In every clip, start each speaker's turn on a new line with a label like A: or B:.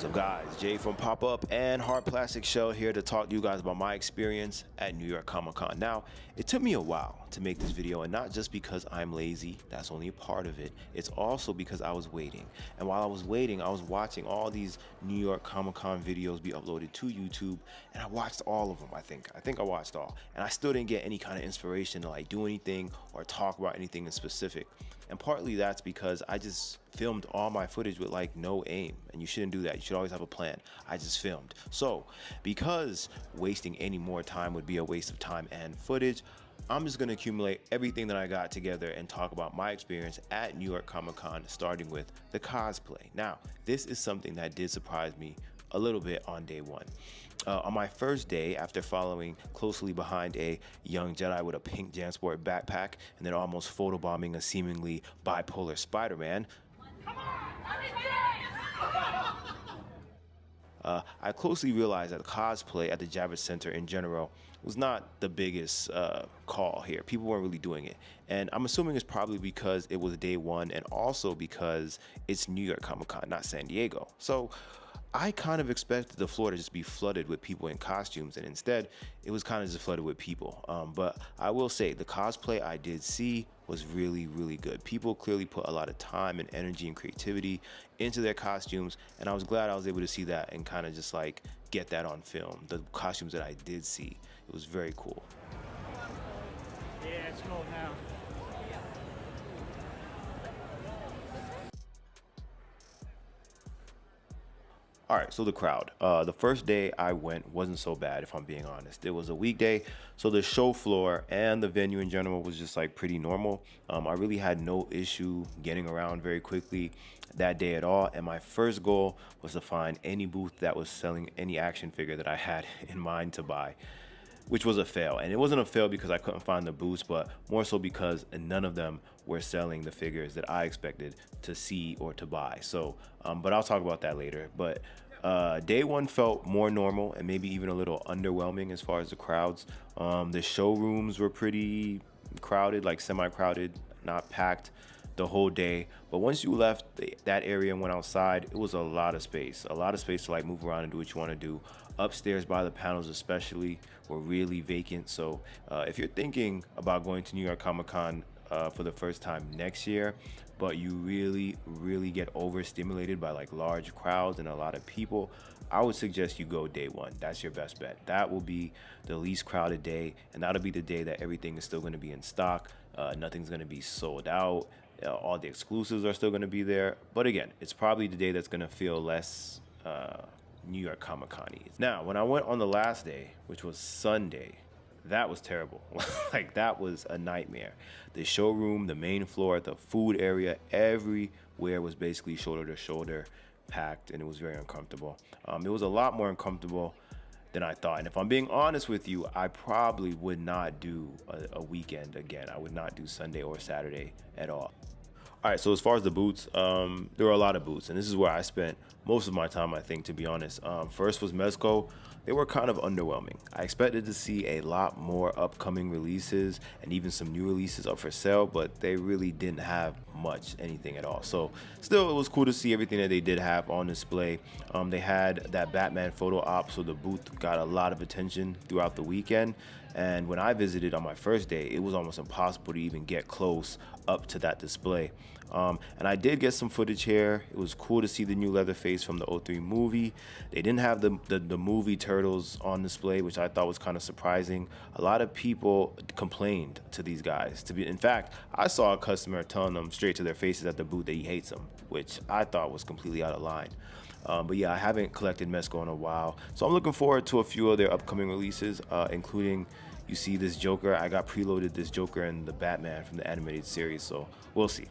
A: What's up, guys? Jay from Pop Up and Hard Plastic Shell here to talk to you guys about my experience at New York Comic Con. Now, it took me a while to make this video, and not just because I'm lazy, that's only a part of it. It's also because I was waiting. And while I was waiting, I was watching all these New York Comic Con videos be uploaded to YouTube, and I watched all of them, I think I watched all. And I still didn't get any kind of inspiration to like do anything or talk about anything in specific. And partly that's because I just filmed all my footage with like no aim, and you shouldn't do that. You should always have a plan. I just filmed. So because wasting any more time would be a waste of time and footage, I'm just gonna accumulate everything that I got together and talk about my experience at New York Comic Con, starting with the cosplay. Now, this is something that did surprise me a little bit on day one. On my first day, after following closely behind a young Jedi with a pink JanSport backpack and then almost photobombing a seemingly bipolar Spider-Man, I closely realized that cosplay at the Javits Center in general was not the biggest call here. People weren't really doing it. And I'm assuming it's probably because it was day one, and also because it's New York Comic Con, not San Diego. So I kind of expected the floor to just be flooded with people in costumes, and instead it was kind of just flooded with people. But I will say the cosplay I did see was really, really good. People clearly put a lot of time and energy and creativity into their costumes, and I was glad I was able to see that and kind of just like get that on film. The costumes that I did see, it was very cool.
B: Yeah, it's cold now.
A: All right, so the crowd. The first day I went wasn't so bad, if I'm being honest. It was a weekday, so the show floor and the venue in general was just like pretty normal. I really had no issue getting around very quickly that day at all. And my first goal was to find any booth that was selling any action figure that I had in mind to buy, which was a fail. And it wasn't a fail because I couldn't find the booths, but more so because none of them were selling the figures that I expected to see or to buy. So, but I'll talk about that later. But day one felt more normal and maybe even a little underwhelming as far as the crowds. The showrooms were pretty crowded, like semi-crowded, not packed the whole day. But once you left that area and went outside, it was a lot of space to like move around and do what you want to do. Upstairs by the panels especially were really vacant. So if you're thinking about going to New York Comic Con for the first time next year, but you really get overstimulated by like large crowds and a lot of people, I would suggest you go day one. That's your best bet. That will be the least crowded day, and that'll be the day that everything is still going to be in stock. Nothing's going to be sold out. All the exclusives are still going to be there. But again, it's probably the day that's going to feel less New York Comic Con-y. Now, when I went on the last day, which was Sunday, that was terrible. Like, that was a nightmare. The showroom, the main floor, the food area, everywhere was basically shoulder to shoulder packed, and it was very uncomfortable. It was a lot more uncomfortable than I thought. And if I'm being honest with you, I probably would not do a weekend again. I would not do Sunday or Saturday at all. All right, so as far as the booths, there were a lot of booths, and this is where I spent most of my time, I think, to be honest. First was Mezco. They were kind of underwhelming. I expected to see a lot more upcoming releases and even some new releases up for sale, but they really didn't have anything at all. So still, it was cool to see everything that they did have on display. They had that Batman photo op, so the booth got a lot of attention throughout the weekend. And when I visited on my first day, it was almost impossible to even get close up to that display. And I did get some footage here. It was cool to see the new Leatherface from the '03 movie. They didn't have the movie Turtles on display, which I thought was kind of surprising. A lot of people complained to these guys. In fact, I saw a customer telling them straight to their faces at the booth that he hates them, which I thought was completely out of line. But yeah, I haven't collected Mezco in a while, so I'm looking forward to a few of their upcoming releases, including, you see this Joker. I got preloaded this Joker and the Batman from the animated series, so we'll see.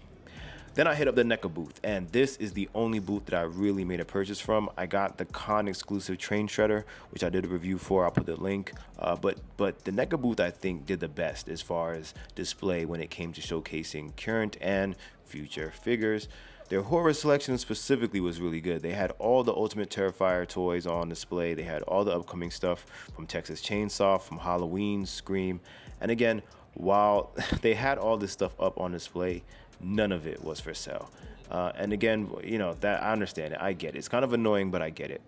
A: Then I hit up the NECA booth, and this is the only booth that I really made a purchase from. I got the con exclusive Train Shredder, which I did a review for. I'll put the link. But the NECA booth, I think, did the best as far as display when it came to showcasing current and future figures. Their horror selection specifically was really good. They had all the Ultimate Terrifier toys on display. They had all the upcoming stuff from Texas Chainsaw, from Halloween, Scream. And again, while they had all this stuff up on display, none of it was for sale. And again, you know, that I understand it. I get it. It's kind of annoying, but I get it.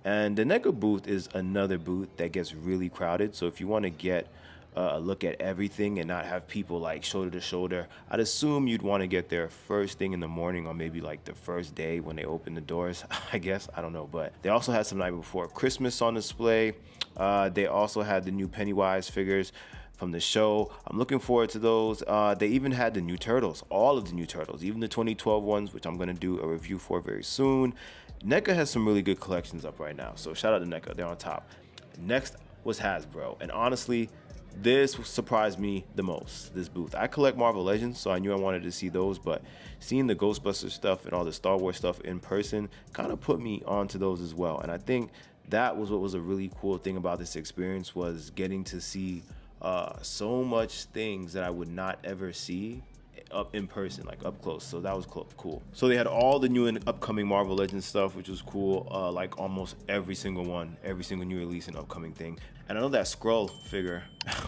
A: And the NECA booth is another booth that gets really crowded. So if you want to get a look at everything and not have people like shoulder to shoulder, I'd assume you'd want to get there first thing in the morning, or maybe like the first day when they open the doors. I guess, I don't know. But they also had some night before Christmas on display. They also had the new Pennywise figures from the show. I'm looking forward to those. They even had the new Turtles, all of the new Turtles, even the 2012 ones, which I'm going to do a review for very soon. NECA has some really good collections up right now, so shout out to NECA, they're on top. Next was Hasbro, and honestly, this surprised me the most, this booth. I collect Marvel Legends, so I knew I wanted to see those, but seeing the Ghostbusters stuff and all the Star Wars stuff in person kind of put me onto those as well. And I think that was what was a really cool thing about this experience, was getting to see so much things that I would not ever see up in person, like up close. So that was cool. So they had all the new and upcoming Marvel Legends stuff, which was cool. Like almost every single new release and upcoming thing. And I know that Skrull figure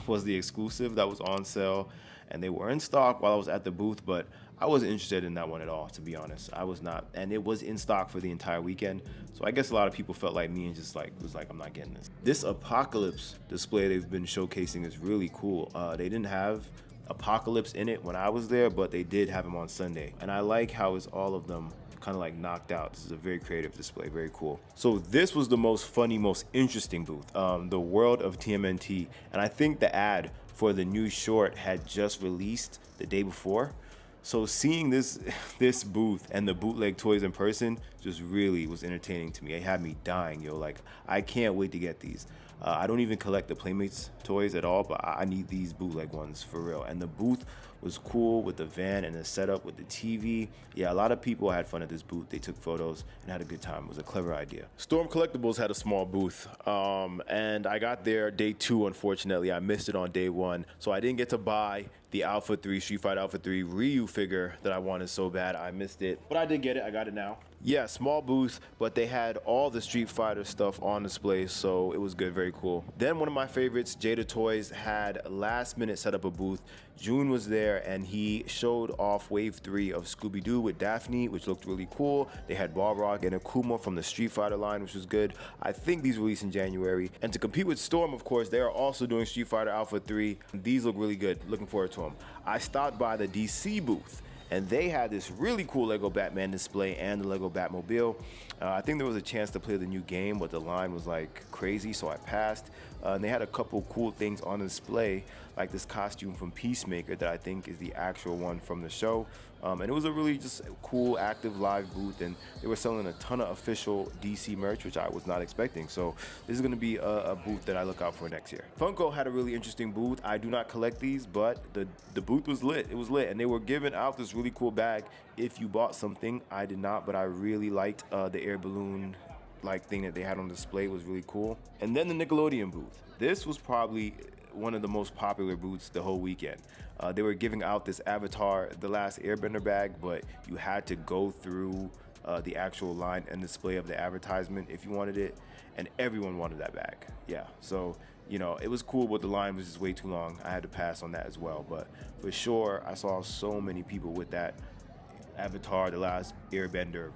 A: was the exclusive that was on sale, and they were in stock while I was at the booth, but I wasn't interested in that one at all, to be honest. I was not, and it was in stock for the entire weekend. So I guess a lot of people felt like me and just like was like, I'm not getting this. This Apocalypse display they've been showcasing is really cool. They didn't have Apocalypse in it when I was there, but they did have him on Sunday, and I like how it's all of them kind of like knocked out. This is a very creative display, very cool. So this was the most funny, most interesting booth, the World of TMNT, and I think the ad for the new short had just released the day before. So seeing this booth and the bootleg toys in person just really was entertaining to me. It had me dying, yo. Like, I can't wait to get these. I don't even collect the Playmates toys at all, but I need these bootleg ones for real. And the booth was cool with the van and the setup with the TV. Yeah, a lot of people had fun at this booth. They took photos and had a good time. It was a clever idea. Storm Collectibles had a small booth, and I got there day 2, unfortunately. I missed it on day 1, so I didn't get to buy the Alpha 3, Street Fighter Alpha 3 Ryu figure that I wanted so bad. I missed it, but I did get it. I got it now. Yeah, small booth, but they had all the Street Fighter stuff on display, so it was good, very cool. Then one of my favorites, Jada Toys, had last minute set up a booth. June was there, and he showed off Wave 3 of Scooby-Doo with Daphne, which looked really cool. They had Balrog and Akuma from the Street Fighter line, which was good. I think these released in January. And to compete with Storm, of course, they are also doing Street Fighter Alpha 3. These look really good. Looking forward to them. I stopped by the DC booth, and they had this really cool Lego Batman display and the Lego Batmobile. I think there was a chance to play the new game, but the line was like crazy, so I passed. And they had a couple cool things on display, like this costume from Peacemaker that I think is the actual one from the show. And it was a really just cool, active live booth, and they were selling a ton of official DC merch, which I was not expecting. So this is gonna be a booth that I look out for next year. Funko had a really interesting booth. I do not collect these, but the booth was lit. It was lit, and they were giving out this really cool bag if you bought something. I did not, but I really liked the air balloon like thing that they had on display. It was really cool. And then the Nickelodeon booth. This was probably one of the most popular booths the whole weekend. They were giving out this Avatar The Last Airbender bag, but you had to go through the actual line and display of the advertisement if you wanted it, and everyone wanted that bag. Yeah, so you know, it was cool, but the line was just way too long. I had to pass on that as well, but for sure I saw so many people with that Avatar The Last Airbender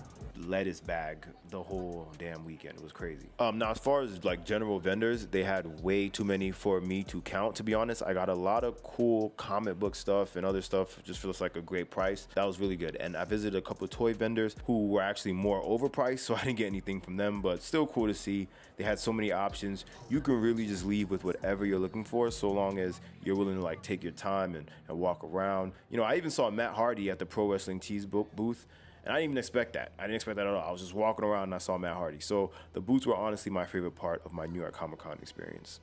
A: lettuce bag the whole damn weekend. It was crazy. Now as far as like general vendors, they had way too many for me to count, to be honest. I got a lot of cool comic book stuff and other stuff just feels like a great price. That was really good. And I visited a couple of toy vendors who were actually more overpriced, so I didn't get anything from them, but still cool to see. They had so many options. You can really just leave with whatever you're looking for, so long as you're willing to like take your time and walk around. You know, I even saw Matt Hardy at the Pro Wrestling Tees booth, and I didn't even expect that. I didn't expect that at all. I was just walking around and I saw Matt Hardy. So the booths were honestly my favorite part of my New York Comic Con experience.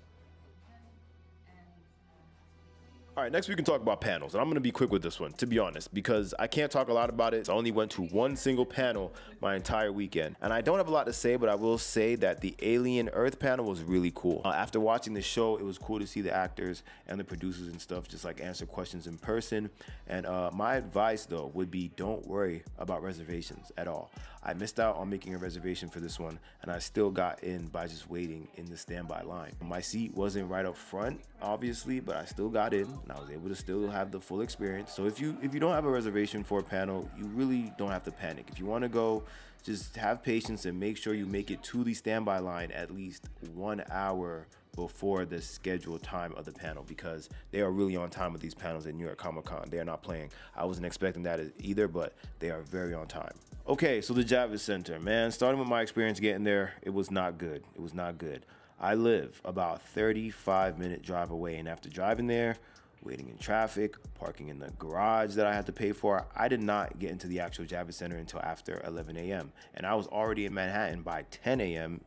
A: All right, next we can talk about panels, and I'm gonna be quick with this one, to be honest, because I can't talk a lot about it. I only went to one single panel my entire weekend, and I don't have a lot to say, but I will say that the Alien Earth panel was really cool. After watching the show, it was cool to see the actors and the producers and stuff just like answer questions in person. And my advice though would be, don't worry about reservations at all. I missed out on making a reservation for this one, and I still got in by just waiting in the standby line. My seat wasn't right up front, obviously, but I still got in. and I was able to still have the full experience. So if you don't have a reservation for a panel, you really don't have to panic. If you want to go, just have patience and make sure you make it to the standby line at least 1 hour before the scheduled time of the panel, because they are really on time with these panels at New York Comic Con. They are not playing. I wasn't expecting that either, but they are very on time. Okay, so the Javits Center, man, starting with my experience getting there, it was not good. It was not good. I live about 35-minute drive away, and after driving there, waiting in traffic, parking in the garage that I had to pay for, I did not get into the actual Javits Center until after 11 a.m. And I was already in Manhattan by 10 a.m.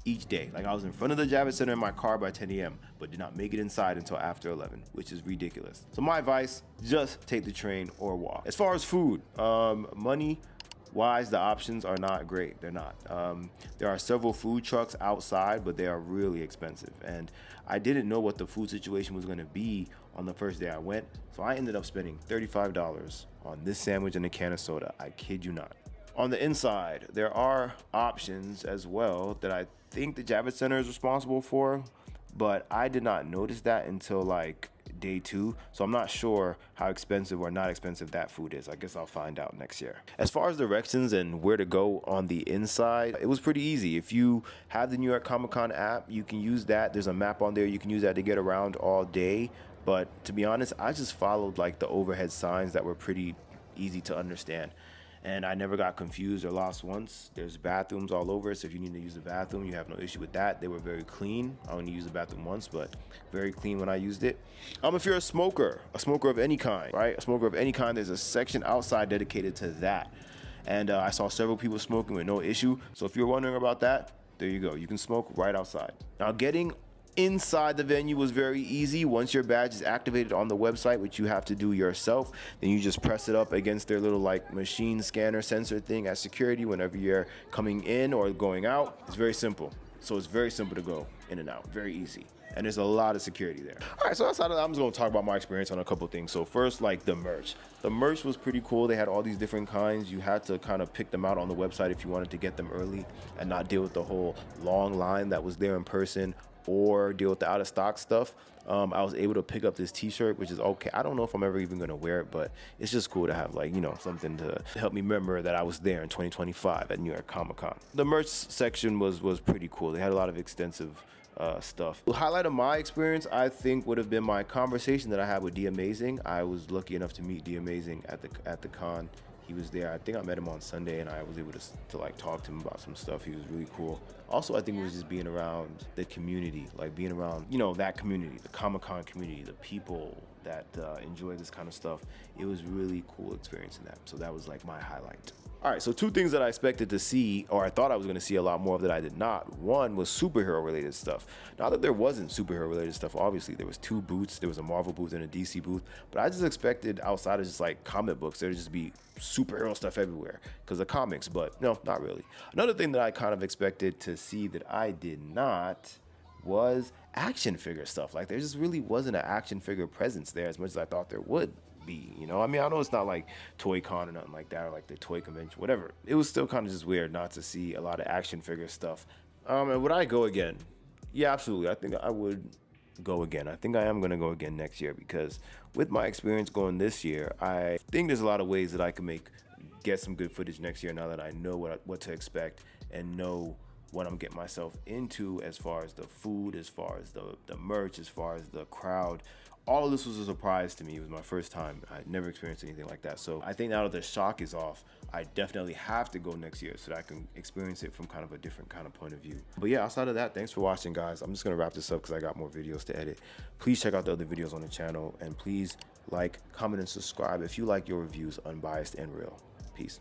A: each day. Like, I was in front of the Javits Center in my car by 10 a.m., but did not make it inside until after 11, which is ridiculous. So my advice, just take the train or walk. As far as food, money wise, the options are not great. They're not. There are several food trucks outside, but they are really expensive. And I didn't know what the food situation was going to be on the first day I went. So I ended up spending $35 on this sandwich and a can of soda. I kid you not. On the inside, there are options as well that I think the Javits Center is responsible for, but I did not notice that until like day 2, so I'm not sure how expensive or not expensive that food is. I guess I'll find out next year. As far as directions and where to go on the inside, it was pretty easy. If you have the New York Comic Con app, you can use that. There's a map on there. You can use that to get around all day. But to be honest, I just followed like the overhead signs that were pretty easy to understand. And I never got confused or lost once. There's bathrooms all over, so if you need to use the bathroom, you have no issue with that. They were very clean. I only used the bathroom once, but very clean when I used it. If you're a smoker of any kind, right? A smoker of any kind, there's a section outside dedicated to that. And I saw several people smoking with no issue. So if you're wondering about that, there you go. You can smoke right outside. Now, getting inside the venue was very easy. Once your badge is activated on the website, which you have to do yourself, then you just press it up against their little like machine scanner sensor thing at security whenever you're coming in or going out. It's very simple. So it's very simple to go in and out. Very easy. And there's a lot of security there. All right, so outside of that, I'm just gonna talk about my experience on a couple things. So first, like the merch. The merch was pretty cool. They had all these different kinds. You had to kind of pick them out on the website if you wanted to get them early and not deal with the whole long line that was there in person, or deal with the out of stock stuff. I was able to pick up this t-shirt, which is okay. I don't know if I'm ever even gonna wear it, but it's just cool to have, like, you know, something to help me remember that I was there in 2025 at New York Comic Con. The merch section was pretty cool. They had a lot of extensive stuff. The highlight of my experience, I think, would have been my conversation that I had with D Amazing. I was lucky enough to meet D Amazing at the con. He was there. I think I met him on Sunday, and I was able to like talk to him about some stuff. He was really cool. Also, I think it was just being around the community, like being around, you know, that community, the Comic-Con community, the people that enjoy this kind of stuff. It was really cool experiencing that. So that was like my highlight. All right, so two things that I expected to see, or I thought I was going to see a lot more of that I did not. One was superhero related stuff. Not that there wasn't superhero related stuff, obviously. There was 2 booths. There was a Marvel booth and a DC booth. But I just expected, outside of just like comic books, there to just be superhero stuff everywhere because of comics, but no, not really. Another thing that I kind of expected to see that I did not was action figure stuff. Like, there just really wasn't an action figure presence there as much as I thought there would be, you know. I mean, I know it's not like Toy Con or nothing like that, or like the toy convention, whatever. It was still kind of just weird not to see a lot of action figure stuff. And would I go again? Yeah, absolutely. I think I would go again. I think I am going to go again next year, because with my experience going this year, I think there's a lot of ways that I can get some good footage next year now that I know what to expect and know what I'm getting myself into, as far as the food, as far as the merch, as far as the crowd. All of this was a surprise to me. It was my first time. I'd never experienced anything like that. So I think now that the shock is off, I definitely have to go next year so that I can experience it from kind of a different kind of point of view. But yeah, outside of that, thanks for watching, guys. I'm just gonna wrap this up because I got more videos to edit. Please check out the other videos on the channel, and please like, comment, and subscribe if you like your reviews unbiased and real. Peace.